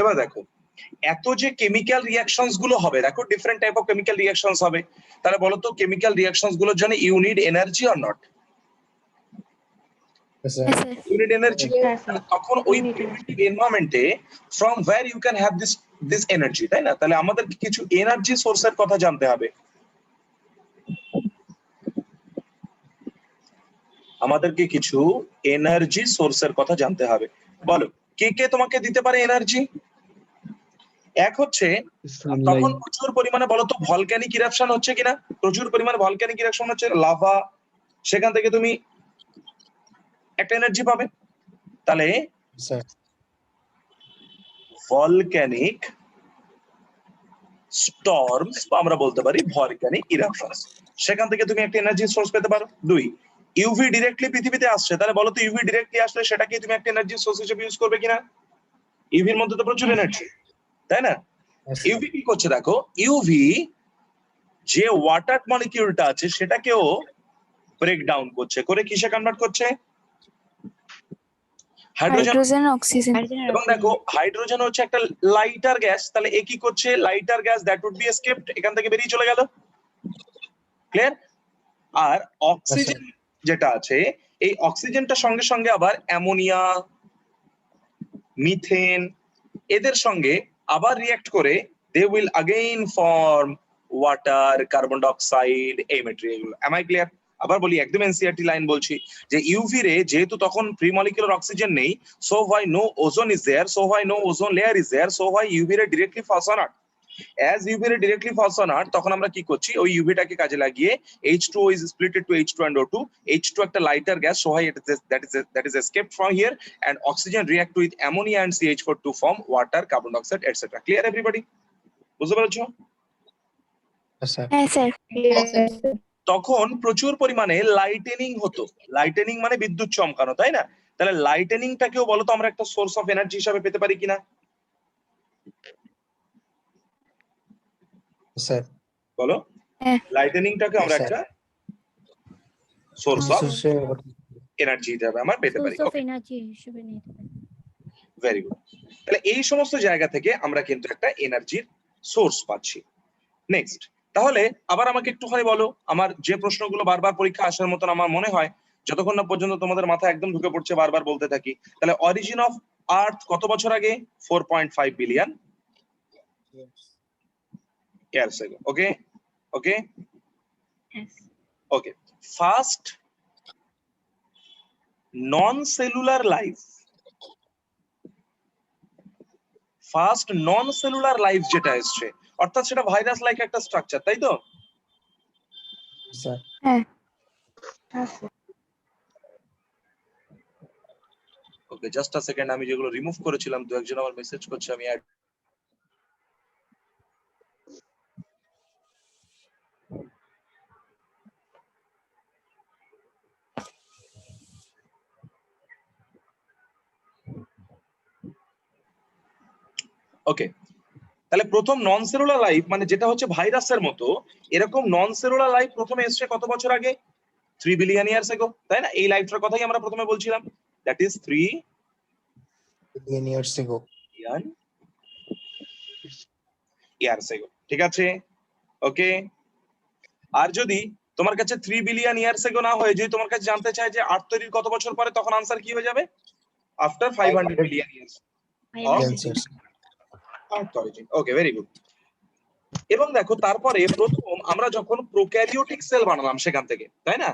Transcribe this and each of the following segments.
এবার দেখো এত যে কেমিক্যাল রিঅ্যাকশনস গুলো হবে, দেখো different type of chemical reactions হবে, তাহলে বলো তো কেমিক্যাল রিঅ্যাকশনস গুলোর জন্য you need energy or not? You need energy. তখন ওই প্রিমিটিভ এনভায়রনমেন্টে from where you can have this energy, তাই না? তাহলে আমাদের কিছু এনার্জি সোর্সের কথা জানতে হবে, আমাদেরকে কিছু এনার্জি সোর্সের কথা জানতে হবে। বলো কে কে তোমাকে দিতে পারে এনার্জি? এক হচ্ছে তখন প্রচুর পরিমাণে বলো তো ভলক্যানিক ইরাপশন হচ্ছে কিনা, প্রচুর পরিমাণে ভলক্যানিক ইরাপশন হচ্ছে, লাভা, সেখান থেকে তুমি একটা এনার্জি পাবে। তাহলে ভলক্যানিক স্টর্মস বা আমরা বলতে পারি ভলক্যানিক ইরাপশনস, সেখান থেকে তুমি একটা এনার্জি সোর্স পেতে পারো। দুই, ইউভি ডিরেক্টলি পৃথিবীতে আসছে, তাহলে বলো তো ইউভি ডিরেক্টলি আসলে সেটাকে তুমি একটা এনার্জি সোর্স হিসেবে ইউজ করবে কিনা? ইউভির মধ্যে তো প্রচুর এনার্জি, তাই না? ইউভি কি করছে দেখো, ইউভি যে ওয়াটার মলিকিউলটা আছে সেটাকেও ব্রেক ডাউন করছে, করে কিসে কনভার্ট করছে? Hydrogen, oxygen. এবং দেখো হাইড্রোজেন হচ্ছে একটা লাইটার গ্যাস, তাহলে এ কি করছে? Lighter gas that would be escaped, এখান থেকে বেরিয়ে চলে গেল। ক্লিয়ার? আর অক্সিজেন যেটা আছে, এই অক্সিজেনটার সঙ্গে সঙ্গে আবার অ্যামোনিয়া, মিথেন এদের সঙ্গে আবার রিঅ্যাক্ট করে they will again form water, carbon ডাই অক্সাইড, এই ম্যাটেরিয়াল। Am I clear? আবার বলি, একদম এনসিআরটি লাইন বলছি, যে ইউভি রে যেহেতু তখন প্রি মলিকুলার অক্সিজেন নেই, so why no ozone is there, so why no ozone layer is there, so why UV ray directly falls on earth. As UV ray directly falls on earth, তখন আমরা কি করছি, ওই ইউভিটাকে কাজে লাগিয়ে H2O is split to H2 and O2, H2 একটা lighter gas, so that is escaped from here, and oxygen react with ammonia and CH4 to form water, carbon dioxide, etc. Clear everybody? বুঝতে পেরেছো? হ্যাঁ sir. তখন প্রচুর পরিমাণে lightning হতো, lightning মানে বিদ্যুৎ চমকানো, তাই না? তাহলে লাইটেনিংটাকেও বলো তো আমরা একটা সোর্স অফ এনার্জি হিসেবে পেতে পারি কিনা? স্যার বলো, লাইটেনিংটাকে আমরা একটা সোর্স অফ এনার্জি হিসেবে আমরা পেতে পারি। Very good. তাহলে এই সমস্ত জায়গা থেকে আমরা কিন্তু একটা এনার্জির সোর্স পাচ্ছি। নেক্সট, তাহলে আবার আমাকে একটুখানি বলো, আমার যে প্রশ্নগুলো বারবার পরীক্ষা আসার মতন আমার মনে হয়, যতক্ষণ না পর্যন্ত তোমাদের মাথায় একদম ঢুকে পড়ছে, বারবার বলতে থাকি। তাহলে অরিজিন অফ আর্থ কত বছর আগে? 4.5 বিলিয়ন ইয়ার্স ago. ওকে ওকে ওকে। First non cellular life, first non cellular life যেটা এসছে, অর্থাৎ সেটা ভাইরাস লাইক একটা স্ট্রাকচার, তাই তো? স্যার হ্যাঁ। ওকে, জাস্ট আ সেকেন্ড, আমি যেগুলো রিমুভ করেছিলাম দু একজন আমার মেসেজ করছে, আমি অ্যাড। ওকে, তাহলে প্রথম নন সেলুলার লাইফ মানে যেটা হচ্ছে ভাইরাসের মতো, এরকম নন সেলুলার লাইফ প্রথমে এসছে কত বছর আগে? 3 বিলিয়ন ইয়ার্স ago, তাই না? এই লাইফটার কথাই আমরা প্রথমে বলছিলাম, that is 3 billion years ago। Years ago, ঠিক আছে? ওকে। আর যদি তোমার কাছে 3 বিলিয়ন ইয়ার্স ago না হয়ে যদি তোমার কাছে জানতে চায় যে আর্থ তৈরির কত বছর পরে, তখন আনসার কি হয়ে যাবে? আফটার 500 বিলিয়ন ইয়ার্স আর্থ অরিজিন। ওকে, ভেরি গুড। এবং দেখো তারপরে প্রথম আমরা যখন প্রোক্যারিওটিক সেল বানালাম সেখান থেকে, তাই না?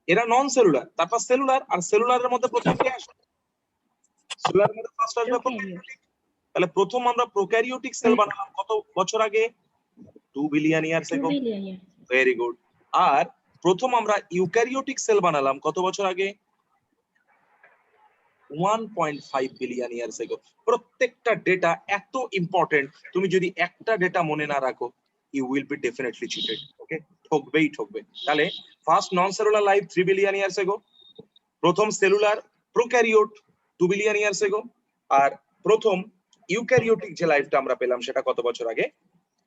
এরা নন সেলুলার, তারপর সেলুলার, আর সেলুলারের মধ্যে প্রথম কি আসে? সেলুলারের মধ্যে ফার্স্ট আসবে প্রোক্যারিওটিক। তাহলে প্রথম আমরা প্রোক্যারিওটিক সেল বানালাম কত বছর আগে? 2 billion years ago। Very good. আর প্রথম আমরা ইউক্যারিওটিক সেল বানালাম কত বছর আগে? 1.5 বিলিয়ন ইয়ার্স ago। প্রত্যেকটা ডেটা এত ইম্পর্টেন্ট, তুমি যদি একটা ডেটা মনে না রাখো, you will be definitely cheated. Okay, ঠকবেই ঠকবে। তাহলে first non cellular life 3 billion years ago, প্রথম cellular prokaryote 2 billion years ago, আর প্রথম ইউক্যারিওটিক যে লাইফটা আমরা পেলাম সেটা কত বছর আগে?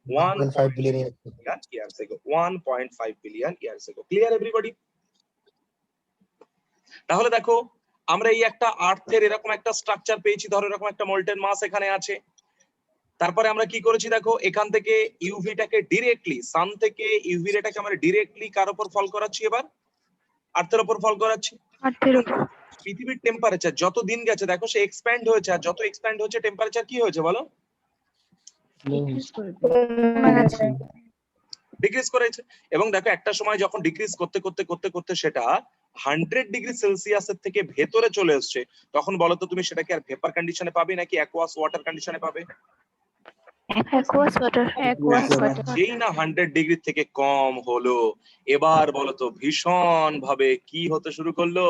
1.5 billion years ago, 1.5 billion years ago। Clear everybody? তাহলে দেখো আমরা এই একটা আর্থের এরকম একটা স্ট্রাকচার পেয়েছি, ধরো এরকম একটা মল্টেন মাস এখানে আছে, তারপরে আমরা কি করেছি দেখো, এখান থেকে ইউভিটাকে ডিরেক্টলি সান থেকে ইউভি রেটাকে আমরা ডিরেক্টলি কার উপর ফল করাচ্ছি, এবার আর্থের উপর ফল করাচ্ছি। আর্থের উপর। পৃথিবীর টেম্পারেচার যত দিন গেছে দেখো সে এক্সপ্যান্ড হয়েছে, আর যত এক্সপ্যান্ড হচ্ছে টেম্পারেচার কি হয়েছে বলো, ডিক্রিজ করেছে। এবং দেখো একটা সময় যখন ডিক্রিজ করতে করতে করতে করতে সেটা 100 ডিগ্রি সেলসিয়াসের থেকে ভেতরে চলে এসছে, তখন বলো তো তুমি সেটাকে আর ভেপার কন্ডিশনে পাবে নাকি অ্যাকুয়াস ওয়াটার কন্ডিশনে পাবে? Aqueous water. Aqueous water. যেই না 100 ডিগ্রি থেকে কম হলো, এবার বলো তো ভীষণ ভাবে কি হতে শুরু করলো,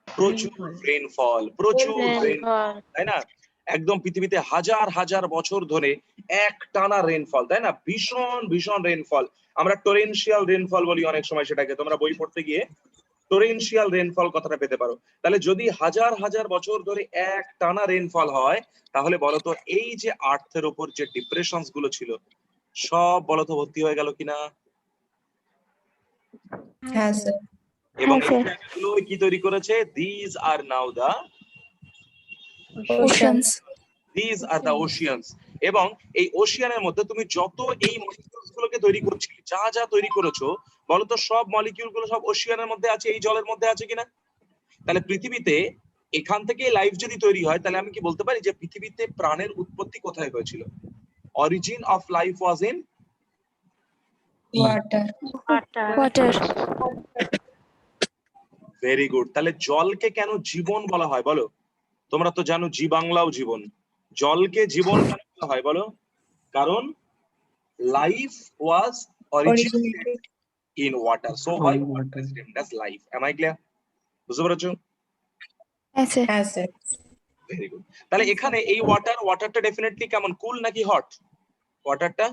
প্রচুর রেইনফল, প্রচুর রেইনফল, তাই না? একদম পৃথিবীতে হাজার হাজার বছর ধরে এক টানা রেইনফল, তাই না? ভীষণ ভীষণ রেইনফল, আমরা টরেনশিয়াল রেইনফল বলি অনেক সময় সেটাকে, তোমরা বই পড়তে গিয়ে টরেনশিয়াল রেইনফল কথাটা পেতে পারো। তাহলে যদি হাজার হাজার বছর ধরে এক টানা রেইনফল হয়, তাহলে বলতো এই যে আর্থের উপর যে ডিপ্রেশনস গুলো ছিল সব বলতো ভর্তি হয়ে গেল কিনা? হ্যাঁ স্যার। এবং হ্যাঁ, এই স্যার। জায়গাগুলো কি তৈরি করেছে? These are now the oceans. These are the oceans. এবং এই ওশিয়ানের মধ্যে তুমি যত এই মলিকিউলস গুলোকে তৈরি করছিলে, যা যা তৈরি করেছো বলতো সব মলিকিউল গুলো সব ওশিয়ানের মধ্যে আছে, এই জলের মধ্যে আছে কিনা? তাহলে পৃথিবীতে এখান থেকে লাইফ যদি তৈরি হয়, তাহলে আমি কি বলতে পারি যে পৃথিবীতে প্রাণের উৎপত্তি কোথায় হয়েছিল? Origin of life was in water. Water. Very good. তাহলে জলকে কেন জীবন বলা হয় বলো? তোমরা তো জানো জি বাংলাও জীবন, জলকে জীবন কেন বলা হয় বলো? কারণ life was originated in water, so why water is named as life. Am I clear? বুঝতে পেরেছো? হ্যাঁ, স্যার। হ্যাঁ স্যার। Very good. তাহলে এখানে এই ওয়াটারটা ডেফিনেটলি কেমন, কুল নাকি হট? ওয়াটারটা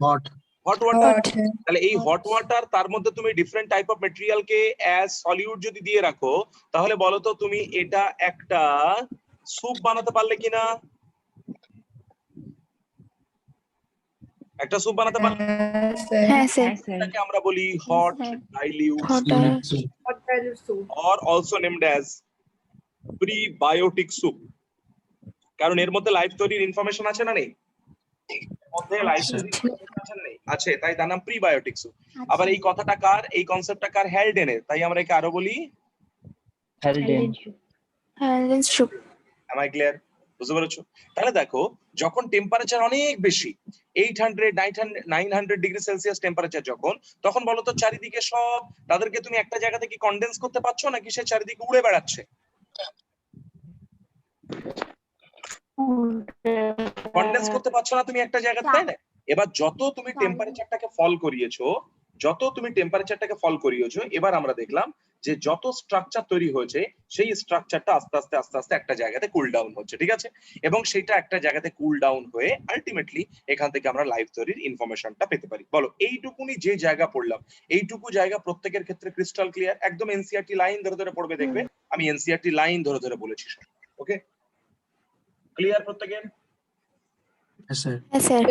hot. Hot water. হট। তাহলে এই হট ওয়াটার, তার মধ্যে তুমি ডিফারেন্ট টাইপ অফ মেটেরিয়াল কে অ্যাজ সলিউট যদি দিয়ে রাখো, তাহলে বলো তো তুমি এটা একটা স্যুপ বানাতে পারলে কিনা? একটা স্যুপ বানাতে পারলে? হ্যাঁ, স্যার। এটাকে আমরা বলি hot dilute hot or also named as prebiotic soup, কারণ এর মধ্যে লাইফ তৈরির ইনফরমেশন আছে না নেই? এর মধ্যে লাইফ তৈরির information আছে না নেই? আছে, তাই তার নাম প্রিবায়োটিক স্যুপ। আবার এই কথাটা কার, এই কনসেপ্টটা কার? হ্যালডেনের, তাই আমরা একে আরো বলি Helen soup. am I clear? বুঝতে পেরেছো? তাহলে দেখো যখন টেম্পারেচার অনেক বেশি 800 900 ডিগ্রি সেলসিয়াস টেম্পারেচার যখন, তখন বলো তো চারিদিকে সব তাদেরকে তুমি একটা জায়গা থেকে কনডেন্স করতে পারছো নাকি সে চারিদিকে উড়ে বেড়াচ্ছে? কনডেন্স করতে পারছো না তুমি একটা জায়গাতে, তাই না? এবার যত তুমি টেম্পারেচারটাকে ফল করিয়েছো, এবার আমরা দেখলাম যে যত স্ট্রাকচার তৈরি হয়েছে সেই স্ট্রাকচারটা আস্তে আস্তে আস্তে আস্তে একটা জায়গাতে কুল ডাউন হচ্ছে, ঠিক আছে? এবং সেটা একটা জায়গাতে কুল ডাউন হয়ে আলটিমেটলি এখান থেকে আমরা লাইফ তৈরির ইনফরমেশনটা পেতে পারি। বলো এইটুকুনি যে জায়গা পড়লাম, এইটুকু জায়গা প্রত্যেকের ক্ষেত্রে ক্রিস্টাল ক্লিয়ার? একদম এনসিইআরটি লাইন ধরে ধরে পড়বে, দেখবে আমি এনসিইআরটি লাইন ধরে ধরে বলেছি সব। ওকে, ক্লিয়ার প্রত্যেকের? Yes, sir. হ্যাঁ, স্যার।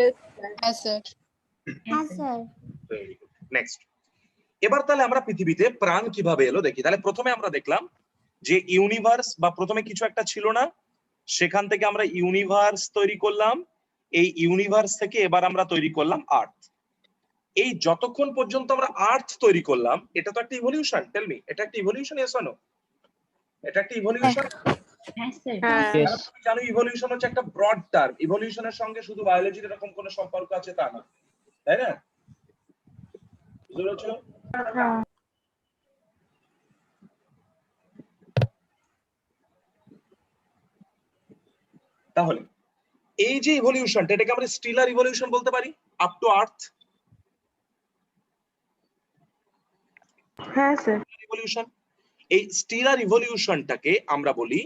হ্যাঁ স্যার। Very good. নেক্সট, এবার তাহলে আমরা পৃথিবীতে প্রাণ কিভাবে এলো দেখি। তাহলে প্রথমে আমরা দেখলাম যে ইউনিভার্স, বা প্রথমে কিছু একটা ছিল না, সেখান থেকে আমরা ইউনিভার্স তৈরি করলাম, এই ইউনিভার্স থেকে এবার আমরা তৈরি করলাম আর্থ। এই যতক্ষণ পর্যন্ত আমরা আর্থ তৈরি করলাম, এটা তো একটা ইভলিউশন। টেল মি, এটা একটা ইভলিউশন? Yes or no? এটা একটা ইভলিউশন? তুমি জানো ইভলিউশন হচ্ছে একটা ব্রড টার্ম, ইভলিউশনের সঙ্গে শুধু বায়োলজির এরকম কোনো সম্পর্ক আছে তা না, তাই না? বুঝতে পেরেছো? তাহলে এই যে ইভলিউশনটা, এটাকে আমরা স্টিলার ইভলিউশন বলতে পারি আপ টু আর্থ। হ্যাঁ, স্যার। ইভলিউশন, এই স্টিলার ইভলিউশনটাকে আমরা বলি,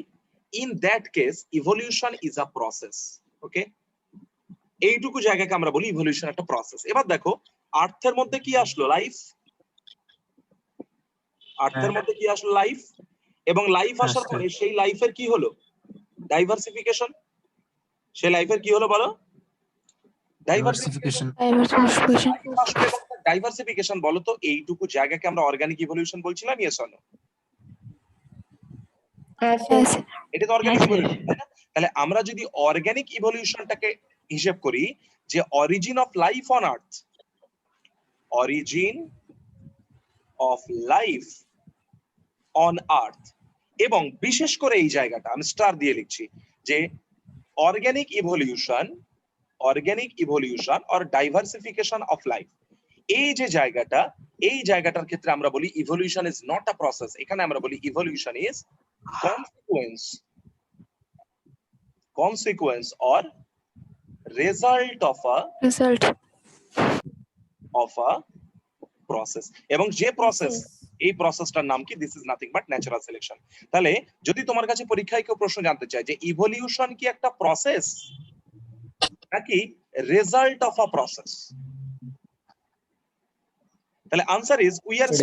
in that case evolution is a process. Okay, এইটুকু জায়গাকে আমরা বলি ইভলিউশন একটা প্রসেস। এবার দেখো আর্থের মধ্যে কি আসলো? লাইফ। আর্থের মধ্যে কি আসলো? লাইফ। এবং লাইফ আসার পরে সেই লাইফের কি হলো? ডাইভার্সিফিকেশন। সেই লাইফের কি হলো বলো? ডাইভার্সিফিকেশন। ডাইভার্সিফিকেশন বলো তো এইটুকু জায়গাকে আমরা অর্গানিক ইভলিউশন বলছিলাম? Yes or no? হ্যাঁ স্যার। এটা তো অর্গানিক ইভলিউশন, তাই না? তাহলে আমরা যদি অর্গানিক ইভলিউশনটাকে হিসেব করি যে origin of life on earth, origin of life on earth, এবং বিশেষ করে এই জায়গাটা আমি স্টার দিয়ে লিখছি যে organic evolution or diversification of life, এই যে জায়গাটা, এই জায়গাটার ক্ষেত্রে আমরা বলি evolution is not a process. এখানে আমরা বলি evolution is consequence or result of a process, এবং যে প্রসেস, এই প্রসেসটার নাম কি? This is nothing but natural selection. তাহলে যদি তোমার কাছে পরীক্ষায় কেউ প্রশ্ন জানতে চায় যে ইভলিউশন কি একটা প্রসেস নাকি রেজাল্ট অফ আ প্রসেস, তাহলে answer is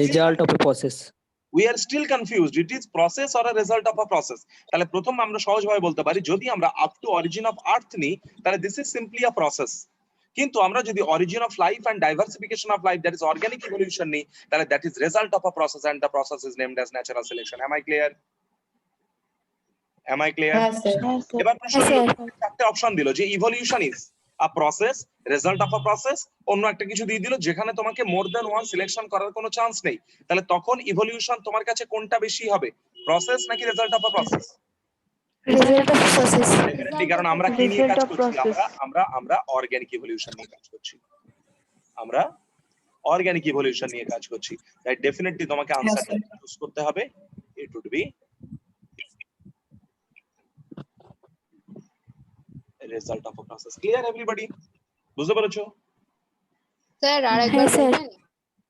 result of a process. we are still confused, it is process or a result of a process। তাহলে প্রথম আমরা সহজভাবে বলতে পারি যদি আমরা up to origin of earth নিই তাহলে this is simply a process, কিন্তু আমরা যদি origin of life and diversification of life that is organic evolution নিই তাহলে that is result of a process and the process is named as natural selection. am I clear? এবার প্রশ্ন হলো, চারটে option দিল যে evolution is a process, result of a process, অন্য একটা কিছু দিয়ে দিল যেখানে তোমাকে মোর দ্যান ওয়ান সিলেকশন করার কোনো চান্স নেই। তাহলে তখন ইভলিউশন তোমার কাছে কোনটা বেশি হবে, প্রসেস নাকি result of a process? Result of process. কারণ আমরা কি নিয়ে কাজ করছি? আমরা অর্গানিক ইভলিউশন নিয়ে কাজ করছি, আমরা অর্গানিক ইভলিউশন নিয়ে কাজ করছি। তাই ডেফিনেটলি তোমাকে আনসারটা চুজ করতে হবে, it would be result of a process. Clear everybody? বুঝতে পেরেছো? স্যার আরেকবার বলবেন?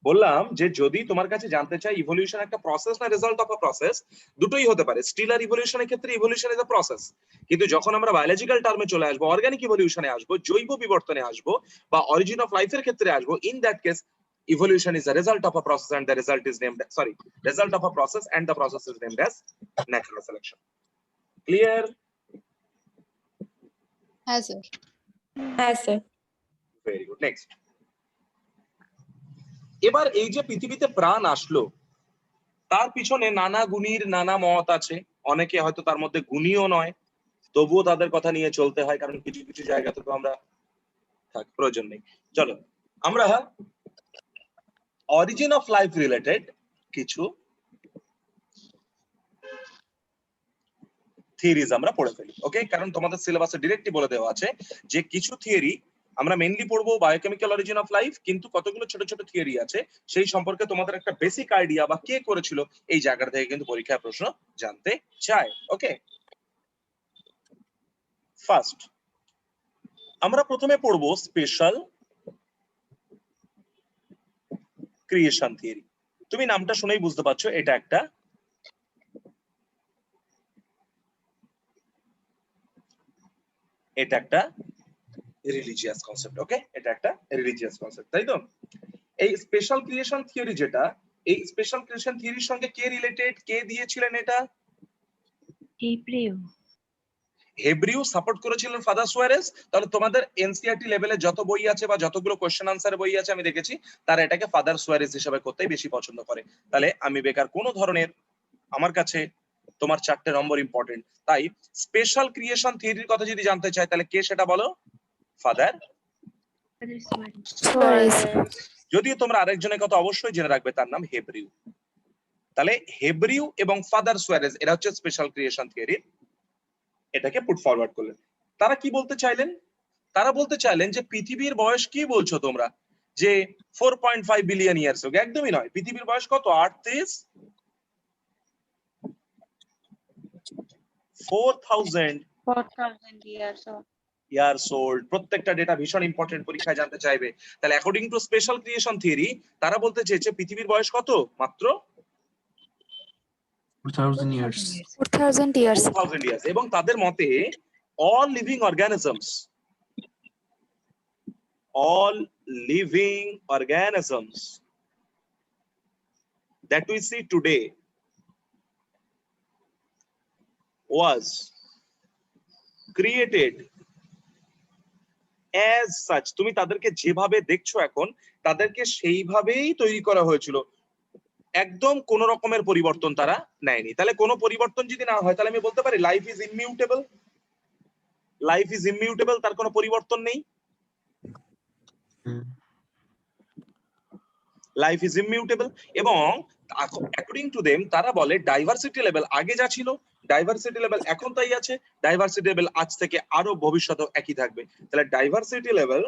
বললাম যে যদি তোমার কাছে জানতে চাই ইভলিউশন একটা প্রসেস না রেজাল্ট অফ আ প্রসেস, দুটোই হতে পারে। স্টিল আর ইভলিউশনের ক্ষেত্রে ইভলিউশন ইজ আ প্রসেস, কিন্তু যখন আমরা বায়োলজিক্যাল টার্মে চলে আসবো, অর্গানিক ইভলিউশনে আসবো, জৈব বিবর্তনে আসবো বা অরিজিন অফ লাইফের ক্ষেত্রে আসবো, in that case evolution is a result of a process and the result is named result of a process and the process is named as natural selection. Clear? হ্যাঁ sir. হ্যাঁ sir. Very good. Next. এবার এই যে পৃথিবীতে প্রাণ আসলো তার পিছনে নানা গুণীর নানা মত আছে, অনেকে হয়তো তার মধ্যে গুণীও নয়, তবুও তাদের কথা নিয়ে চলতে হয় কারণ কিছু কিছু জায়গাতে তো আমরা প্রয়োজন নেই। চলো আমরা অরিজিন অফ লাইফ রিলেটেড কিছু থিওরিজ আমরা পড়ে ফেলি, ওকে? কারণ তোমাদের সিলেবাসে ডাইরেক্টলি বলে দেওয়া আছে যে কিছু থিওরি আমরা মেইনলি পড়বো বায়োকেমিক্যাল অরিজিন অফ লাইফ, কিন্তু কতগুলো ছোট ছোট থিওরি আছে সেই সম্পর্কে তোমাদের একটা বেসিক আইডিয়া বা কে করেছিল এই জায়গা থেকে কিন্তু পরীক্ষায় প্রশ্ন জানতে চায়, ওকে? ফার্স্ট আমরা প্রথমে পড়বো স্পেশাল ক্রিয়েশন থিওরি। তুমি নামটা শুনেই বুঝতে পারছো এটা একটা রিলিজিয়াস কনসেপ্ট, ওকে? এটা একটা রিলিজিয়াস কনসেপ্ট, তাই তো? এই স্পেশাল ক্রিয়েশন থিওরি যেটা, এই স্পেশাল ক্রিয়েশন থিওরির সঙ্গে কে রিলেটেড, কে দিয়েছিলেন এটা? হেব্রিউ সাপোর্ট করেছিলেন ফাদার সুয়ারেজ। তাহলে তোমাদের এনসিইআরটি লেভেলে যত বই আছে বা যতগুলো কোশ্চেন আনসার বই আছে আমি দেখেছি তারা এটাকে ফাদার সুয়ারেজ হিসেবে করতেই বেশি পছন্দ করে। তাহলে আমি বেকার কোনো ধরনের, আমার কাছে তোমার 4টে নম্বর ইম্পর্টেন্ট। তাই স্পেশাল ক্রিয়েশন থিওরির কথা যদি জানতে চাই তাহলে কে সেটা বলো? Father Suarez. যদিও তোমরা আরেকজনের কথা অবশ্যই জেনে রাখবে, তার নাম হেব্রিউ। তাহলে হেব্রিউ এবং ফাদার সুয়ারেজ এরা হচ্ছে স্পেশাল ক্রিয়েশন থিওরি, এটাকে পুট ফরওয়ার্ড করলেন। তারা কি বলতে চাইলেন? তারা বলতে চাইলেন যে পৃথিবীর বয়স কি বলছো তোমরা যে 4.5 বিলিয়ন ইয়ার্স আগে? একদমই নয়। পৃথিবীর বয়স কত? Earth is 4000 years old. প্রত্যেকটা ডেটা ভীষণ ইম্পর্টেন্ট, পরীক্ষায় জানতে চাইবে। তাহলে according to special creation theory তারা বলতে চেয়েছে পৃথিবীর বয়স কত? মাত্র 4000 years. 4000 years. 4000 ইয়ার্স। এবং তাদের মতে all living organisms that we see today was created as such. তুমি তাদেরকে যেভাবে দেখছো এখন তাদেরকে সেইভাবেই তৈরি করা হয়েছিল, একদম কোন রকমের পরিবর্তন তারা নেয়নি। তাহলে কোনো পরিবর্তন যদি না হয় তাহলে আমি বলতে পারি life is immutable. Life is immutable, তার কোনো পরিবর্তন নেই। Hmm. লাইফ ইজ ইমিউটেবল এবং অ্যাকর্ডিং টু দেম তারা বলে ডাইভার্সিটি লেভেল আগে যা ছিল ডাইভার্সিটি লেভেল এখন তাই আছে, ডাইভার্সিটি লেভেল আজ থেকে আরো ভবিষ্যতেও একই থাকবে। তাহলে diversity level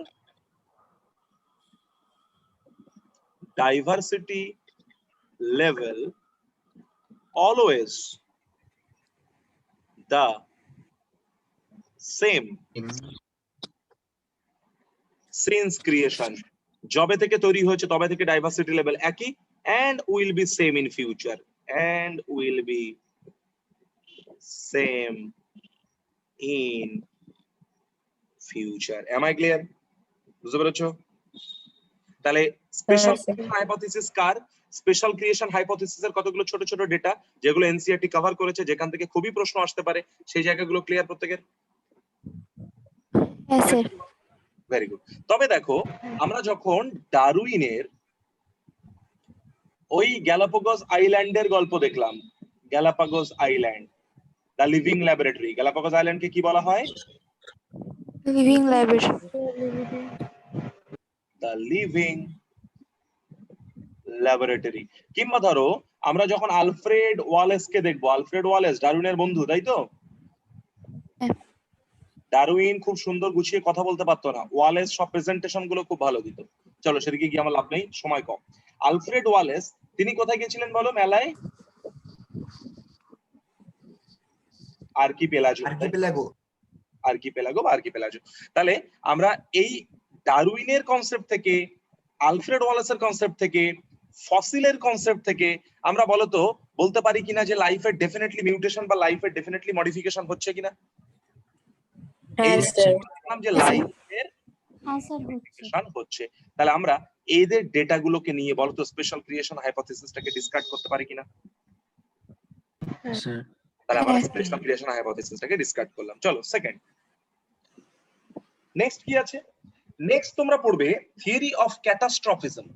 always the same since creation, যবে থেকে তৈরি হয়েছে তবে থেকে ডাইভার্সিটি লেভেল একই, and will be same in future, and will be same in future. Am I clear? বুঝতে পেরেছো? তাহলে স্পেশাল হাইপোথিসিস কার? স্পেশাল ক্রিয়েশন হাইপোথিসিসের কতগুলো ছোট ছোট ডেটা যেগুলো এনসিইআরটি কভার করেছে, যেখান থেকে খুবই প্রশ্ন আসতে পারে, সেই জায়গাগুলো ক্লিয়ার প্রত্যেকের? Yes, sir. Very good. তবে দেখো আমরা যখন ডারউইনের ওই গ্যালাপাগোস আইল্যান্ডের গল্প দেখলাম, Galapagos island, the living laboratory, Galapagos আইল্যান্ডকে কি বলা হয়? Living library. The living laboratory. কিংবা ধরো আমরা যখন আলফ্রেড ওয়ালেসকে দেখবো, আলফ্রেড ওয়ালেস ডারউইনের বন্ধু, তাই তো? হ্যাঁ। ডারউইন খুব সুন্দর গুছিয়ে কথা বলতে পারতো না, ওয়ালেস সব প্রেজেন্টেশন গুলো খুব ভালো দিত। চলো সেদিকে গিয়ে আমার লাভ নেই, সময় কম। আলফ্রেড ওয়ালেস তিনি কোথায় গেছিলেন বলো মেলায়? আর্কিপেলাগো বা আর্কিপেলাগো। তাহলে আমরা এই ডারউইনের কনসেপ্ট থেকে, আলফ্রেড ওয়ালেসের কনসেপ্ট থেকে, ফসিলের কনসেপ্ট থেকে আমরা বলতে পারি কিনা যে লাইফের ডেফিনেটলি মিউটেশন বা লাইফের ডেফিনেটলি মডিফিকেশন হচ্ছে কিনা? Yes, sir. যে লাইফের মডিফিকেশন হচ্ছে। তাহলে আমরা এদের ডেটাগুলোকে নিয়ে বলতো স্পেশাল ক্রিয়েশন হাইপোথিসিসটাকে ডিসকাস করতে পারি কিনা? Sir. তাহলে আমরা স্পেশাল ক্রিয়েশন হাইপোথিসিসটাকে ডিসকাস করলাম। চলো সেকেন্ড, নেক্সট কি আছে? নেক্সট তোমরা পড়বে theory of catastrophism.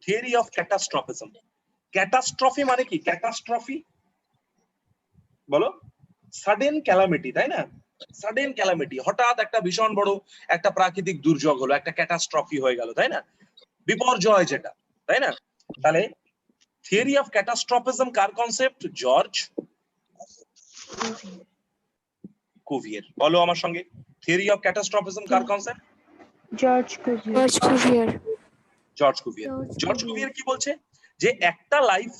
Theory of catastrophism. Catastrophe মানে কি? ক্যাটাস্ট্রফি বলো, সাডেন ক্যালামিটি, তাই না? সাডেন ক্যালামিটি, হঠাৎ একটা ভীষণ বড় একটা প্রাকৃতিক দুর্যোগ হলো, একটা ক্যাটাস্ট্রফি হয়ে গেল, তাই না? বিপর্যয় যেটা, তাই না? তাহলে থিওরি অফ ক্যাটাস্ট্রফিজম কার কনসেপ্ট? George Cuvier. বলো আমার সঙ্গে, থিওরি অফ ক্যাটাস্ট্রফিজম কার concept? George Cuvier. George Cuvier. George Cuvier কি বলছে? যে একটা life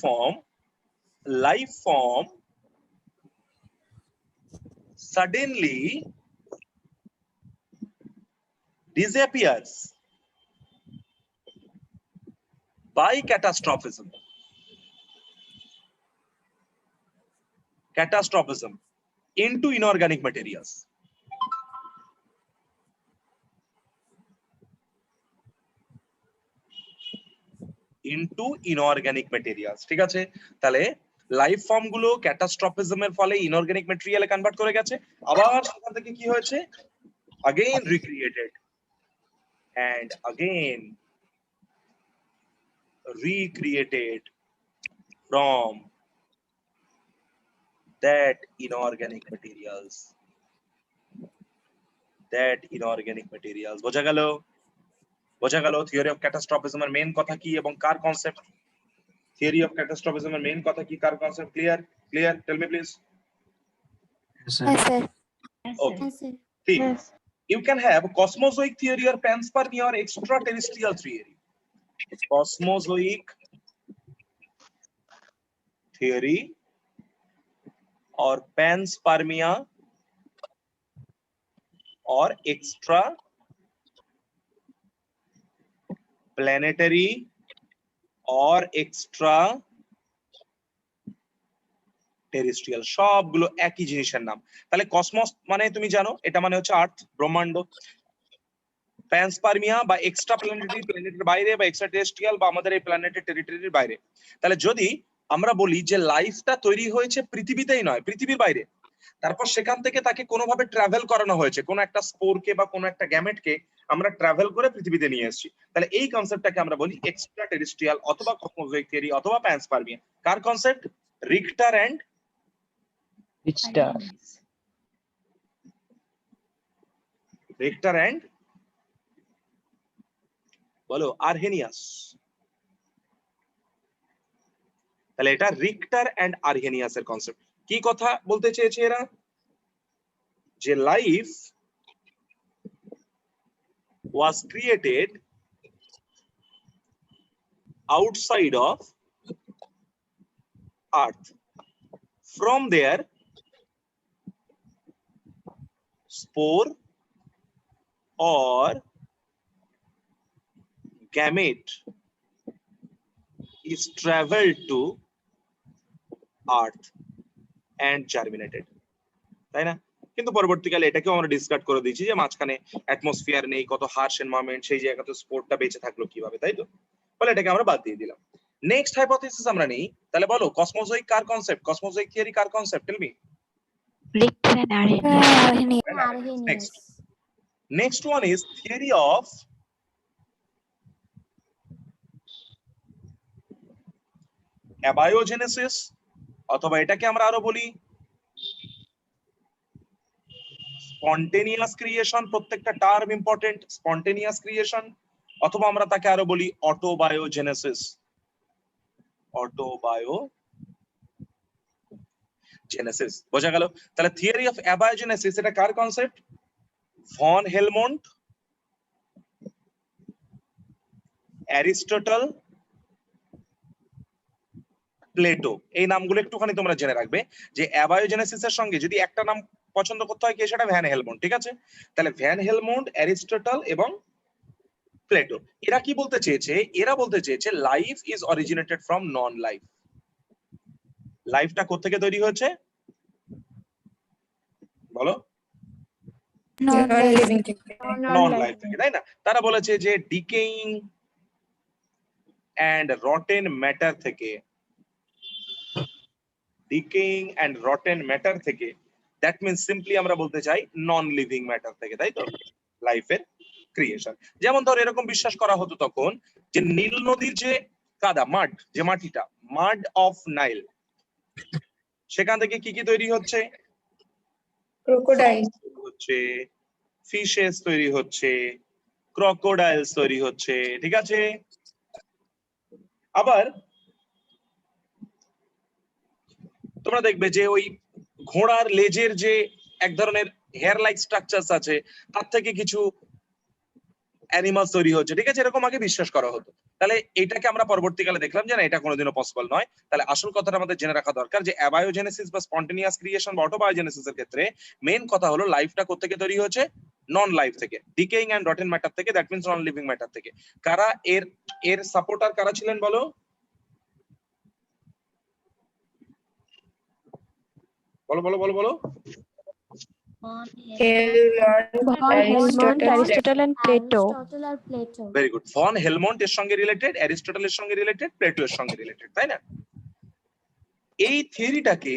form suddenly disappears by catastrophism into inorganic materials. ঠিক আছে? তাহলে লাইফ ফর্ম গুলো ক্যাটাস্ট্রফিজমের ফলে ইনঅর্গানিক ম্যাটেরিয়ালে কনভার্ট করে গেছে, আবার সেখান থেকে কি হয়েছে? again recreated and again recreated from that inorganic materials. বোঝা গেল থিওরি অফ ক্যাটাস্ট্রফিজমের মেইন কথা কি এবং কার কনসেপ্ট? থিওরি অফ ক্যাটাস্ট্রফিজমের মেইন কথা কি, কার concept? Clear? Tell me please. Yes, sir. Yes, sir. Okay. See, you can have cosmozoic theory or panspermia or extraterrestrial theory. Cosmozoic theory or panspermia or extra planetary or extra terrestrial, সবগুলো একই জিনিসের নাম। তাহলে cosmos মানে তুমি জানো এটা মানে হচ্ছে আর্থ, ব্রহ্মাণ্ড। প্যানস্পার্মিয়া বা এক্সট্রা প্ল্যানেটারি, প্ল্যানেটের বাইরে, বা এক্সট্রা টেরিস্ট্রিয়াল বা আমাদের এই প্ল্যানেটের টেরিটরির বাইরে। তাহলে যদি আমরা বলি যে লাইফটা তৈরি হয়েছে পৃথিবীতেই নয়, পৃথিবীর বাইরে, তারপর সেখান থেকে তাকে কোনোভাবে ট্রাভেল করানো হয়েছে, কোনো একটা স্পোরকে বা কোনো একটা গ্যামেটকে আমরা ট্রাভেল করে পৃথিবীতে নিয়ে এসেছি। তাহলে এই কনসেপ্টটাকে আমরা বলি এক্সট্রা টেরিস্ট্রিয়াল অথবা কসমোজোয়িক থিওরি অথবা প্যানস্পার্মিয়া। কার concept? Richter and Richter. Richter and বলো আরহেনিয়াস। তাহলে এটা রিক্টার এন্ড আরহেনিয়াস এর কনসেপ্ট। কি কথা বলতে চেয়েছে এরা? যে life was created outside of earth. From there spore or gamete is traveled to earth and germinated. তাই না? কিন্তু পরবর্তীকালে এটাকেও আমরা ডিসকাস করে দিয়েছি যে মাঝখানে অ্যাটমসফিয়ার নেই, কত হার্শ এনভায়রনমেন্ট, সেই জায়গাতে স্পোরটা বেঁচে থাকলো কিভাবে, তাই তো? বলে এটাকে আমরা বাদ দিয়ে দিলাম। নেক্সট হাইপোথিসিস আমরা নেই। তাহলে বলো কসমোজোয়িক কার কনসেপ্ট? কসমোজোয়িক থিওরি কার concept? Tell me. Richter and Arrhenius. Next one is theory of abiogenesis, অথবা এটাকে আমরা আরো বলি স্পন্টেনিয়াস ক্রিয়েশন। প্রত্যেকটা টার্ম ইম্পর্টেন্ট। স্পন্টেনিয়াস ক্রিয়েশন, অথবা আমরা তাকে আরো বলি অটোবায়োজেনেসিস। অটোবায়োজেনেসিস বোঝা গেল? তাহলে থিওরি অফ অ্যাবায়োজেনেসিস এটা কার concept? Von Helmont, Aristotle, Plato. এই নামগুলো একটুখানি তোমরা জেনে রাখবে যে অ্যাবায়োজেনেসিসের সঙ্গে যদি একটা নাম পছন্দ করতে হয়, কি সেটা ভ্যান হেলমন্ট। ঠিক আছে? তাহলে ভ্যান হেলমন্ট, অ্যারিস্টটল এবং প্লেটো। এরা কি বলতে চেয়েছে? এরা বলতে চেয়েছে life is originated from non life. লাইফটা কোথা থেকে তৈরি হয়েছে বলো? Non-living. নন লাইফ থেকে, তাই না? তারা বলেছে যে ডিকেইং এন্ড রটেন ম্যাটার থেকে, ডিকেইং এন্ড রটেন ম্যাটার থেকে, দ্যাট মিন্স সিম্পলি আমরা বলতে চাই নন লিভিং ম্যাটার থেকে, তাই তো লাইফের ক্রিয়েশন। যেমন ধর এরকম বিশ্বাস করা হতো তখন যে নীল নদীর যে কাদা, মাড, যে মাটিটা, মাড অফ নাইল, সেখান থেকে কি কি তৈরি হচ্ছে? ক্রোকোডাইল হচ্ছে, ফিশেস তৈরি হচ্ছে, ক্রোকোডাইলস তৈরি হচ্ছে। ঠিক আছে? আবার তোমরা দেখবে যে ওই ঘোড়ার লেজের যে এক ধরনের হেয়ার লাইক স্ট্রাকচারস আছে, তার থেকে কিছু অ্যানিমালস তৈরি হচ্ছে। ঠিক আছে? এরকম আগে বিশ্বাস করা হতো। তাহলে এটাকে আমরা পরবর্তীকালে দেখলাম যে না, এটা কোনোদিনও পসিবল নয়। তাহলে আসল কথাটা আমাদের জেনে রাখা দরকার যে অ্যাবায়োজেনেসিস বা স্পন্টেনিয়াস ক্রিয়েশন বা অটোবায়োজেনেসিস এর ক্ষেত্রে মেইন কথা হলো লাইফটা কোথা থেকে তৈরি হয়েছে? নন লাইফ থেকে, ডিকেইং এন্ড রটেন ম্যাটার থেকে, that means non living matter থেকে। কারা এর সাপোর্টার কারা ছিলেন বলো? বলো বলো বলো বলো। Von Helmont, Aristotle and Plato. Very good. Von Helmont এর সঙ্গে রিলেটেড, অ্যারিস্টটলের সঙ্গে রিলেটেড, প্লেটো এর সঙ্গে রিলেটেড, তাই না? এই থিওরিটাকে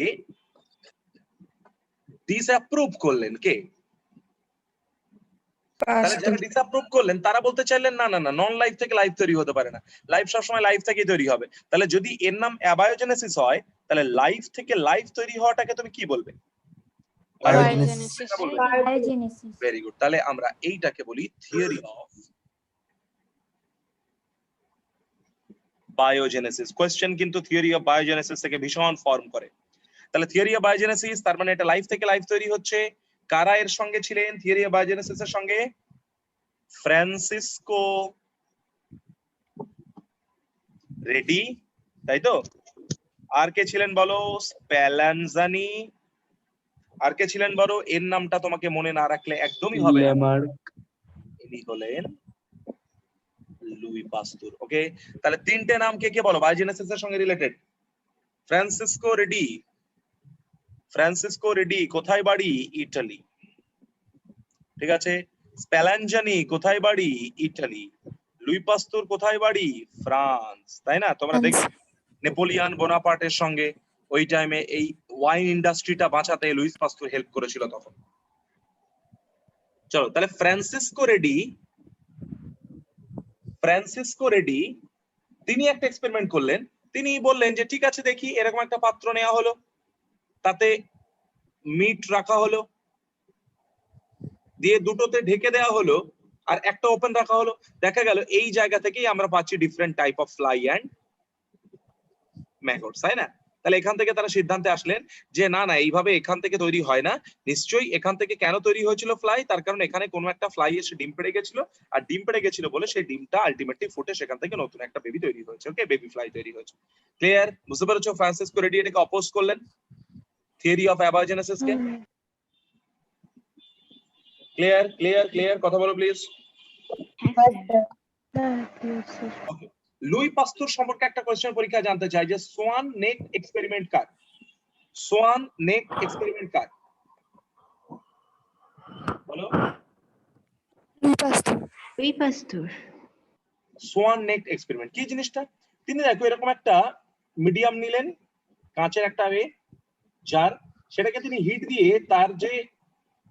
ডিসঅ্যাপ্রুভ করলেন কে? তাহলে যারা ডিসঅ্যাপ্রুভ করলেন তারা বলতে চাইলেন না না না, নন লাইফ থেকে লাইফ তৈরি হতে পারে না, লাইফ সবসময় লাইফ থেকেই তৈরি হবে। তাহলে যদি এর নাম অ্যাবায়োজেনেসিস হয়, তাহলে লাইফ থেকে লাইফ তৈরি হওয়াটাকে তুমি কি বলবে? Very good. তাহলে আমরা এইটাকে বলি থিওরি অফ বায়োজেনেসিস। কোয়েশ্চেন কিন্তু থিওরি অফ বায়োজেনেসিস থেকে ভীষণ ফর্ম করে। তাহলে থিওরি অফ বায়োজেনেসিস তার মানে এটা লাইফ থেকে লাইফ তৈরি হচ্ছে। কারা এর সঙ্গে ছিলেন থিওরি অফ বায়োজেনেসিস এর সঙ্গে? ফ্রান্সিসকো রেডি, তাই তো? আর কে ছিলেন বলো? স্প্যালানজানি। আর কে ছিলেন বলো? এর নামটা তোমাকে মনে না রাখলে একদমই হবে না। ইনি হলেন লুই পাস্তুর। ওকে, তাহলে তিনটে নাম কে কে বলো বায়োজেনেসিস এর সঙ্গে related? Francisco ready. Francisco ready কোথায় বাড়ি? ইটালি। ঠিক আছে? স্প্যালানজানি কোথায় বাড়ি? ইটালি। লুই পাস্তুর কোথায় বাড়ি? ফ্রান্স। তাই না? তোমরা দেখবে নেপোলিয়ান বোনাপার্টের সঙ্গে ওই টাইমে এই ওয়াইন ইন্ডাস্ট্রিটা বাঁচাতে লুইস পাস্তুর হেল্প করেছিল তখন। চলো তাহলে ফ্রান্সিসকো রেডি তিনি একটা এক্সপেরিমেন্ট করলেন। তিনি বললেন যে ঠিক আছে দেখি, এরকম একটা পাত্র নেওয়া হলো, তাতে মিট রাখা হলো, দিয়ে দুটোতে ঢেকে দেওয়া হলো, আর একটা ওপেন রাখা হলো। দেখা গেল এই জায়গা থেকেই আমরা পাচ্ছি different type of fly and ম্যাগটস, তাই না? তাহলে এখান থেকে তারা সিদ্ধান্তে আসলেন যে না না, এইভাবে এখান থেকে তৈরি হয় না, নিশ্চয়ই এখান থেকে কেন তৈরি হয়েছিল ফ্লাই, তার কারণ এখানে কোনো একটা ফ্লাই এসে ডিম পেড়ে গেছিল, আর ডিম পেড়ে গেছিল বলে সেই ডিমটা আলটিমেটলি ফুটে সেখান থেকে নতুন একটা বেবি তৈরি হয়েছে। ওকে, বেবি ফ্লাই তৈরি হয়েছে। ক্লিয়ার? বুঝতে পেরেছো? ফ্রান্সিসকো রেডি এটাকে অপোজ করলেন, থিওরি অফ অ্যাবারজেনেসিস কে। ক্লিয়ার কথা বলো প্লিজ। লুই পাস্তুর সম্পর্কে একটা কোশ্চেন পরীক্ষা জানতে চাই যে সোয়ান নেক এক্সপেরিমেন্ট কার? বলো। লুই পাস্তুর। সোয়ান নেক এক্সপেরিমেন্ট কি জিনিসটা? তিনি দেখো এরকম একটা মিডিয়াম নিলেন, কাঁচের একটা জার, সেটাকে তিনি হিট দিয়ে তার যে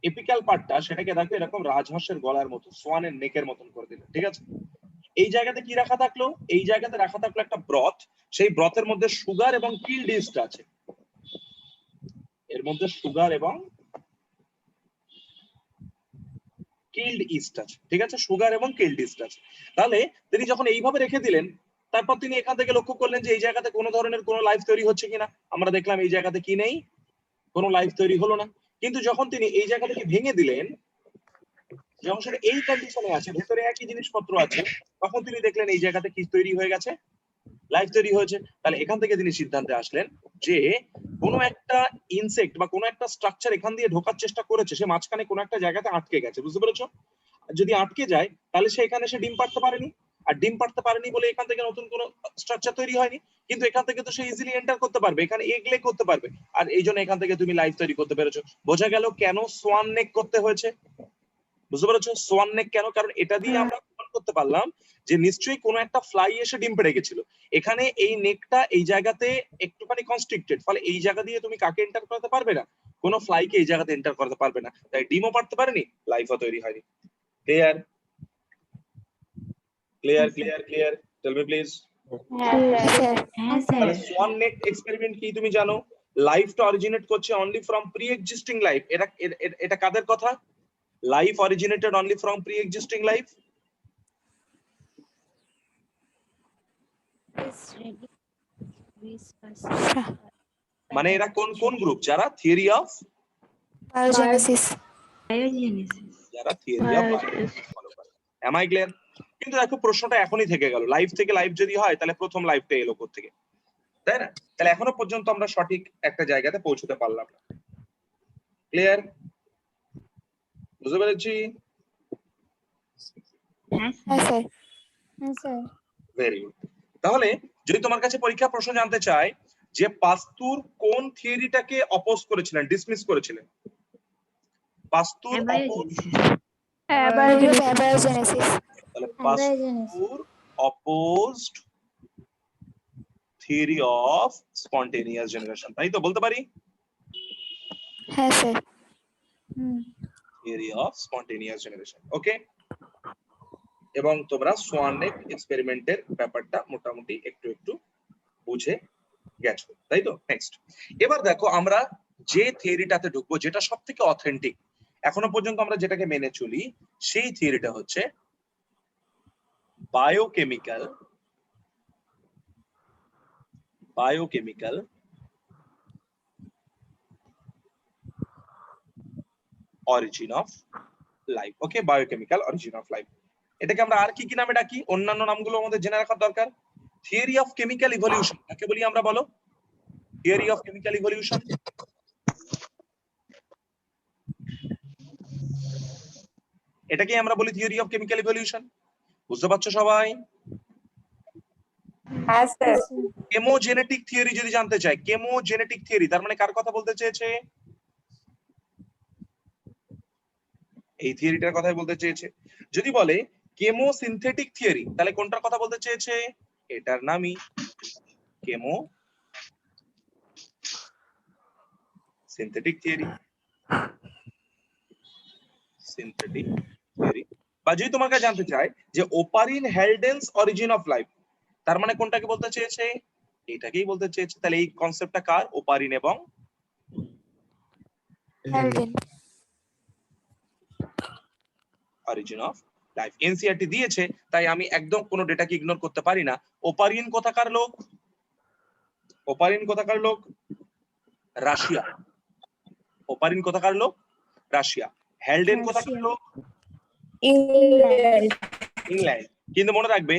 এপিক্যাল পার্টটা সেটাকে দেখো এরকম রাজহাঁসের গলার মতো, সোয়ানের নেকের মতন করে দিলেন। ঠিক আছে, এই জায়গাতে কি রাখা থাকলো? এই জায়গাতে রাখা থাকলো একটা ব্রথ। সেই ব্রথের মধ্যে সুগার এবং কিল্ড ইস্ট আছে, এর মধ্যে সুগার এবং কিল্ড ইস্ট আছে। ঠিক আছে, সুগার এবং কিল্ড ইস্ট আছে। তাহলে তিনি যখন এইভাবে রেখে দিলেন, তারপর তিনি এখান থেকে লক্ষ্য করলেন যে এই জায়গাতে কোনো ধরনের কোনো লাইফ তৈরি হচ্ছে কিনা। আমরা দেখলাম এই জায়গাতে কি নেই, কোনো লাইফ তৈরি হলো না। কিন্তু যখন তিনি এই জায়গা থেকে ভেঙে দিলেন, যখন সেটা এই কন্ডিশনে আছে, ভেতরে একই জিনিসপত্র আছে, তখন তিনি দেখলেন এই জায়গাতে কি তৈরি হয়ে গেছে, লাইফ তৈরি হয়েছে। তাহলে এখান থেকে তিনি সিদ্ধান্তে আসলেন যে কোনো একটা ইনসেক্ট বা কোনো একটা স্ট্রাকচার এখান দিয়ে ঢোকার চেষ্টা করেছে, সে মাঝখানে কোনো একটা জায়গাতে আটকে গেছে। বুঝতে পেরেছো? যদি আটকে যায় তাহলে সে এখানে ডিম পাড়তে পারেনি, আর ডিম পাড়তে পারেনি বলে এখান থেকে নতুন কোনো স্ট্রাকচার তৈরি হয়নি। কিন্তু এখান থেকে তো সে ইজিলি এন্টার করতে পারবে, এখানে এগ লে করতে পারবে, আর এই জন্য এখান থেকে তুমি লাইফ তৈরি করতে পেরেছো। বোঝা গেল কেন সোয়ান নেক করতে হয়েছে? বুঝতে পেরেছো সোয়ান নেক কেন? কারণ এটা দিয়ে আমরা প্রমাণ করতে পারলাম যে নিশ্চয়ই কোনো একটা ফ্লাই এসে ডিম পেড়ে গেছিল। এখানে এই নেকটা এই জায়গাতে একটুখানি কনস্ট্রিক্টেড, ফলে এই জায়গা দিয়ে তুমি কাকে এন্টার করতে পারবে না, কোনো ফ্লাইকে এই জায়গাতে এন্টার করতে পারবে না, তাই ডিমও পারতে পারেনি, লাইফও তৈরি হয়নি। ক্লিয়ার? Tell me please. তাহলে সোয়ান নেক এক্সপেরিমেন্ট কি তুমি জানো? লাইফটা অরিজিনেট করছে only from pre existing life. এটা কাদের কথা? Life originated only from pre-existing life. মানে এরা কোন কোন গ্রুপ? যারা থিওরি অফ বায়োজেনেসিস। যারা থিওরি অফ বায়োজেনেসিস ফলো করে। Am I clear? কিন্তু দেখো প্রশ্নটা এখনই থেকে গেল, লাইফ থেকে লাইফ যদি হয় তাহলে প্রথম লাইফটা এলো কোত্থেকে, তাই না? তাহলে এখনো পর্যন্ত আমরা সঠিক একটা জায়গাতে পৌঁছতে পারলাম না। ক্লিয়ার? বুঝতে পেরেছি? হ্যাঁ স্যার। Very good. তাহলে যদি তোমার কাছে পরীক্ষা প্রশ্ন জানতে চায় যে পাস্তুর কোন থিওরিটাকে অপোজ করেছিলেন, ডিসমিস করেছিলেন? Pasteur biogenesis. তাহলে Pasteur opposed theory of spontaneous generation, তাই তো বলতে পারি? হ্যাঁ sir. Theory of spontaneous generation. Okay, এবং তোমরা সোয়ান নেক এক্সপেরিমেন্টের ব্যাপারটা মোটামুটি একটু একটু বুঝে গেছো, তাই তো? নেক্সট, এবার দেখো আমরা যে থিওরিটাতে ঢুকবো, যেটা সবথেকে অথেন্টিক এখনো পর্যন্ত আমরা যেটাকে মেনে চলি, সেই থিওরিটা হচ্ছে biochemical origin of life. Okay, biochemical origin of life. এটাকে আমরা আর কি কি নামে ডাকি? অন্যান্য নামগুলো আমাদের জেনে রাখার দরকার। থিওরি অফ কেমিক্যাল ইভলিউশন কাকে বলি আমরা, বলো? থিওরি অফ কেমিক্যাল ইভলিউশন, এটাকে আমরা বলি থিওরি অফ কেমিক্যাল ইভলিউশন। বুঝতে পারছো সবাই? হ্যাঁ স্যার। কেমোজেনেটিক থিওরি যদি জানতে চাই, কেমোজেনেটিক থিওরি তার মানে কার কথা বলতে চেয়েছে? এই থিওরিটার কথাই বলতে চেয়েছে। যদি বলে কেমোসিনথেটিক থিওরি, তাহলে কোনটার কথা বলতে চেয়েছে? এটার নামই chemo synthetic theory. Synthetic theory. বা যদি তোমার কাছে জানতে চাই যে ওপারিন হেলডেন্স অরিজিন অফ লাইফ, তার মানে কোনটাকে বলতে চেয়েছে? এটাকেই বলতে চেয়েছে। তাহলে এই কনসেপ্টটা কার? ওপারিন এবং হেলডেন। Origin of life. এনসিইআরটি দিয়েছে, তাই আমি একদম কোনো ডেটাকে ইগনোর করতে পারি না। ওপারিন কোথাকার লোক? ওপারিন কোথাকার লোক? রাশিয়া। ওপারিন কোথাকার লোক? রাশিয়া। হেলডেন কোথাকার লোক? ইংল্যান্ড। ইংল্যান্ড। কিন্তু মনে রাখবে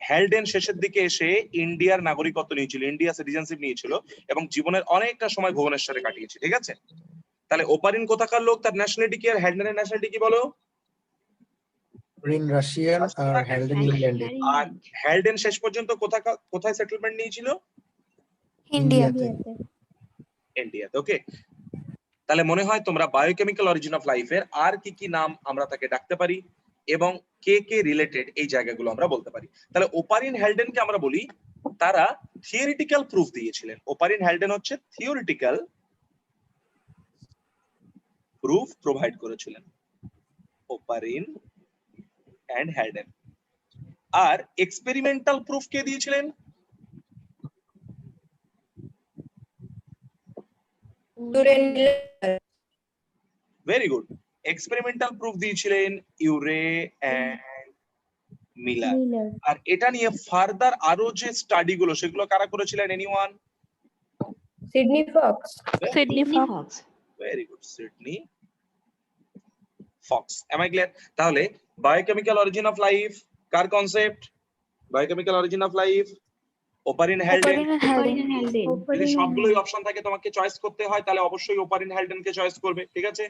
হেলডেন শেষের দিকে এসে ইন্ডিয়ার নাগরিকত্ব নিয়েছিল, ইন্ডিয়া সিটিজেনশিপ নিয়েছিল এবং জীবনের অনেকটা সময় ভুবনেশ্বরে কাটিয়েছে। ঠিক আছে, তাহলে ওপারিন কোথাকার লোক, তার ন্যাশনালিটি কি আর হেলডেনের ন্যাশনালিটি কি বলো? রিন রাশিয়ান আর হেলডেন ইংল্যান্ডে। আর হেলডেন শেষ পর্যন্ত কোথায় সেটেলমেন্ট নিয়েছিল? ইন্ডিয়া। ইন্ডিয়াতে। ওকে, তাহলে মনে হয় তোমরা বায়োকেমিক্যাল অরিজিন অফ লাইফের আর কি কি নাম আমরা তাকে ডাকতে পারি এবং কে কে রিলেটেড এই জায়গাগুলো আমরা বলতে পারি। তাহলে ওপারিন হেলডেনকে আমরা বলি তারা থিওরিটিক্যাল প্রুফ দিয়েছিলেন। ওপারিন হেলডেন হচ্ছে থিওরিটিক্যাল প্রুফ প্রোভাইড করেছিলেন, ওপারিন এন্ড হেলডেন। আর এক্সপেরিমেন্টাল প্রুফ কে দিয়েছিলেন? ভেরি গুড, এক্সপেরিমেন্টাল প্রুফ দিয়েছিলেন ইউরে এন্ড মিলার। আর এটা নিয়ে ফার্দার আরো যে স্টাডি গুলো সেগুলো কারা করেছিলেন? Anyone? Sidney Fox. Sidney Fox. Very good, Sidney Fox. Am I clear? তাহলে বায়োকেমিক্যাল অরিজিন অফ লাইফ কার concept? Biochemical origin of life Oparin Haldane. Oparin and Haldane. যদি সবগুলোই অপশন থাকে তোমাকে চয়েস করতে হয় তাহলে অবশ্যই ওপারিন হেলডেনকে চয়েস করবে। ঠিক আছে,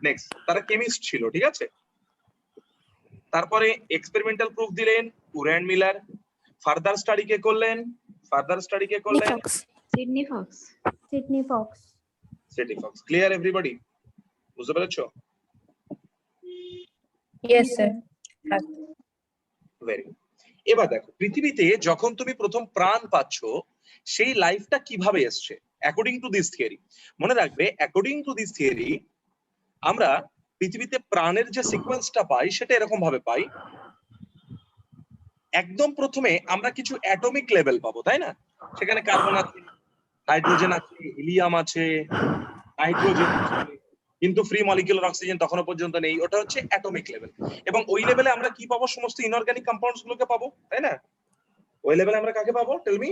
নেক্সট, তারা কেমিস্ট ছিল। ঠিক আছে, তারপরে এক্সপেরিমেন্টাল প্রুফ দিলেন উরে এন্ড মিলার। ফার্দার স্টাডি কে করলেন? ফার্দার স্টাডি কে করলেন? Fox. Sidney Fox. Sidney Fox. Sidney Fox. Clear everybody? বুঝতে পেরেছো? Yes sir. Very good. এবার দেখো পৃথিবীতে যখন তুমি প্রথম প্রাণ পাচ্ছ সেই লাইফটা কিভাবে এসছে অ্যাকর্ডিং টু দিস থিওরি। মনে রাখবে অ্যাকর্ডিং টু দিস থিওরি আমরা পৃথিবীতে প্রাণের যে সিকোয়েন্সটা পাই সেটা এরকম ভাবে পাই। একদম প্রথমে আমরা কিছু অ্যাটমিক লেভেল পাবো, তাই না? সেখানে কার্বন আছে, হাইড্রোজেন আছে, হিলিয়াম আছে, নাইট্রোজেন আছে, কিন্তু ফ্রি মলিকিউলার অক্সিজেন তখনও পর্যন্ত নেই। ওটা হচ্ছে অ্যাটমিক লেভেল। এবং ওই লেভেলে আমরা কি পাবো? সমস্ত ইনঅর্গানিক কম্পাউন্ডস গুলোকে পাবো, তাই না? ওই লেভেলে আমরা কাকে পাবো? Tell me.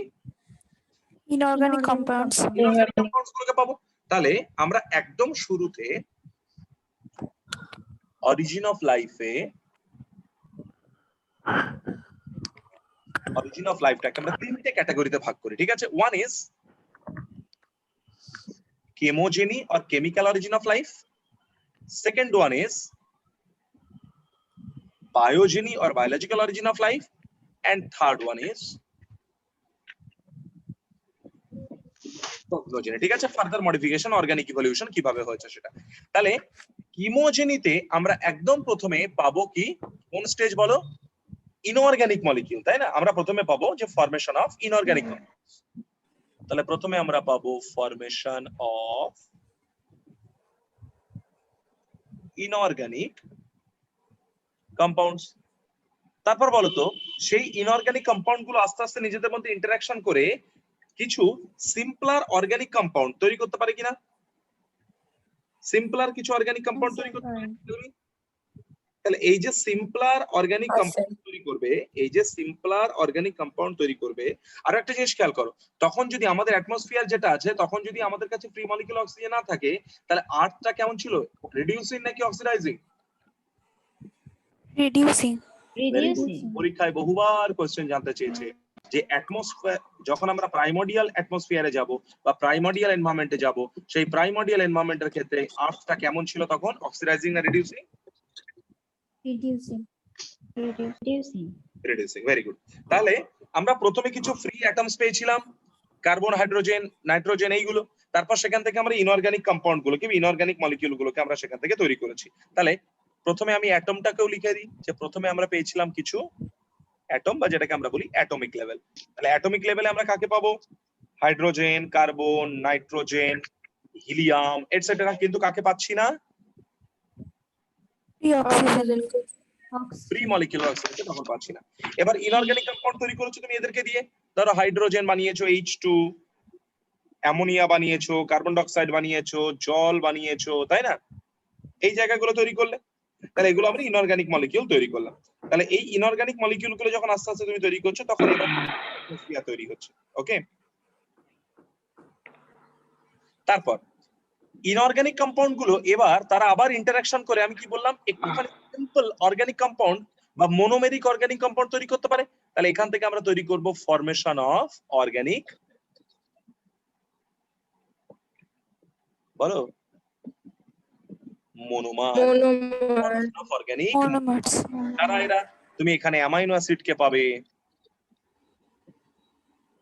Inorganic compounds. Inorganic compounds গুলোকে পাবো। তাহলে আমরা একদম শুরুতে অরিজিন অফ লাইফে অরিজিন অফ লাইফটাকে আমরা তিনটে ক্যাটাগরিতে ভাগ করি। ঠিক আছে, one is chemogeny or chemical origin of life. Second one is biogeny or biological origin of life. And third one is cosmogeny. ঠিক আছে, ফার্দার মডিফিকেশন অর্গানিক ইভলিউশন কিভাবে হয়েছে সেটা। তাহলে কিমোজেনিতে আমরা একদম প্রথমে পাবো কি? কোন স্টেজ বলো? ইনঅর্গানিক মলিকিউল, তাই না? আমরা প্রথমে পাবো যে ফরমেশন অফ ইনঅর্গানিক। তাহলে প্রথমে আমরা পাবো ফরমেশন অফ ইনঅর্গানিক কম্পাউন্ডস। তারপর বলতো সেই ইনঅর্গানিক কম্পাউন্ড গুলো আস্তে আস্তে নিজেদের মধ্যে ইন্টারঅ্যাকশন করে কিছু সিম্পলার অর্গানিক কম্পাউন্ড তৈরি করতে পারে কিনা? সিম্পলার কিছু অর্গানিক কম্পাউন্ড তৈরি করতে পারে। তাহলে এই যে সিম্পলার অর্গানিক কম্পাউন্ড তৈরি করবে, এই যে সিম্পলার অর্গানিক কম্পাউন্ড তৈরি করবে, আর একটা জিনিস খেয়াল করো, তখন যদি আমাদের অ্যাটমসফিয়ার যেটা আছে তখন যদি আমাদের কাছে ফ্রি মলিকিউলার অক্সিজেন না থাকে তাহলে আর্থটা কেমন ছিল? রিডিউসিং নাকি অক্সিডাইজিং? রিডিউসিং। পরীক্ষায় বহুবার কোশ্চেন জানতে চেয়েছে যে অ্যাটমসফিয়ার যখন আমরা প্রাইমোডিয়াল অ্যাটমসফিয়ারে যাব বা প্রাইমোডিয়াল এনভায়রনমেন্টে যাব, সেই প্রাইমোডিয়াল এনভায়রনমেন্টের ক্ষেত্রে আর্থটা কেমন ছিল তখন? অক্সিডাইজিং না রিডিউসিং? রিডিউসিং। Very good. তাহলে আমরা প্রথমে কিছু ফ্রি অ্যাটমস পেয়েছিলাম, কার্বন, হাইড্রোজেন, নাইট্রোজেন, এইগুলো। তারপর সেখান থেকে আমরা ইনঅর্গানিক কম্পাউন্ড গুলোকে, ইনঅর্গানিক মলিকিউল গুলোকে আমরা সেখান থেকে তৈরি করেছি। তাহলে প্রথমে আমি অ্যাটমটাকেও লিখে দিই যে প্রথমে আমরা পেয়েছিলাম কিছু অ্যাটম বা যেটাকে আমরা বলি অ্যাটমিক লেভেল। তাহলে অ্যাটমিক লেভেলে আমরা কাকে পাবো? Hydrogen, carbon, nitrogen, helium etcetera, কিন্তু কাকে পাচ্ছি না? Free oxygen. Free molecular oxygen তখন পাচ্ছি না। এবার ইনঅর্গানিক কম্পাউন্ড তৈরি করেছো তুমি এদেরকে দিয়ে, ধরো হাইড্রোজেন বানিয়েছো H2, অ্যামোনিয়া বানিয়েছো, কার্বন ডাই অক্সাইড বানিয়েছো, জল বানিয়েছো, তাই না? এই জায়গাগুলো তৈরি করলে, তাহলে এগুলো আমরা ইনঅর্গানিক মলিকিউল তৈরি করলাম। তাহলে এই ইনঅর্গানিক মলিকিউল গুলো যখন আস্তে আস্তে তুমি তৈরি করছো তখন এবার প্রক্রিয়া তৈরি হচ্ছে। ওকে, তারপর ইনঅর্গানিক কম্পাউন্ড গুলো এবার তারা আবার ইন্টারঅ্যাকশন করে, আমি কি বললাম, একটুখানি সিম্পল অর্গানিক কম্পাউন্ড বা মনোমেরিক অর্গানিক কম্পাউন্ড তৈরি করতে পারে। তাহলে এখান থেকে আমরা তৈরি করব ফরমেশন অফ অর্গানিক, বলো মোনোমার অফ অর্গানিক। Monomers. কারা এরা? তুমি এখানে অ্যামাইনো অ্যাসিড কে পাবে,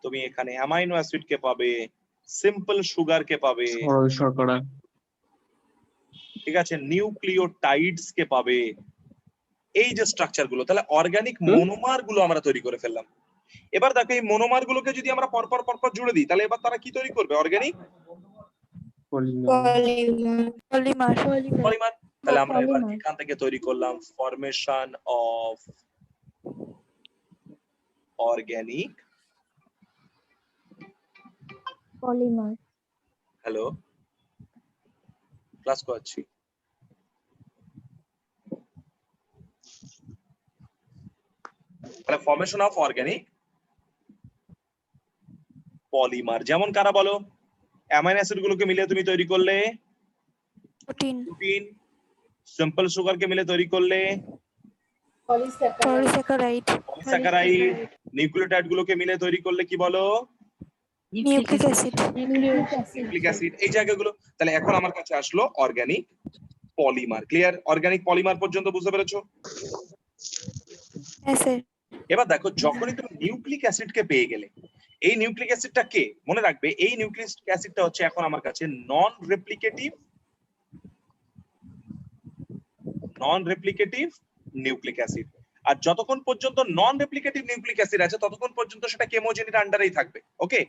তুমি এখানে অ্যামাইনো অ্যাসিড কে পাবে, সিম্পল সুগার কে পাবে, সরল শর্করা। ঠিক আছে, নিউক্লিওটাইডস কে পাবে। এই যে স্ট্রাকচার গুলো, তাহলে অর্গানিক মনোমার গুলো আমরা তৈরি করে ফেললাম। এবার দেখো এই মনোমার গুলোকে যদি আমরা পরপর পরপর জুড়ে দিই, তাহলে এবার তারা কি তৈরি করবে? Organic Polymer. পলিমার। তাহলে আমরা এবার এখান থেকে তৈরি করলাম formation of organic Polymer. Hello, class করছি। তাহলে ফরমেশন অফ অর্গানিক পলিমার, যেমন কারা বলো? অ্যামাইনো অ্যাসিড গুলোকে মিলে তুমি তৈরি করলে Protein. প্রোটিন, সিম্পল সুগার কে মিলে তৈরি করলে Polysaccharide. পলিস্যাকারাইড, নিউক্লিওটাইড গুলোকে মিলে তৈরি করলে কি বলো? Nucleic acid. Nucleic acid. এই জায়গাগুলো, তাহলে এখন আমার কাছে আসলো organic polymer. Clear? Organic polymer পর্যন্ত বুঝতে পেরেছো? Yes, sir. এবার দেখো যখনই তুমি নিউক্লিক অ্যাসিড কে পেয়ে গেলে, এই নিউক্লিক অ্যাসিডটা কে? মনে রাখবে এই নিউক্লিক অ্যাসিডটা হচ্ছে এখন আমার কাছে নন রেপ্লিকেটিভ নিউক্লিক অ্যাসিড। আর যতক্ষণ পর্যন্ত নন রেপ্লিকেটিভ নিউক্লিক অ্যাসিড আছে ততক্ষণ পর্যন্ত সেটা কেমোজেনির আন্ডারেই থাকবে। ওকে,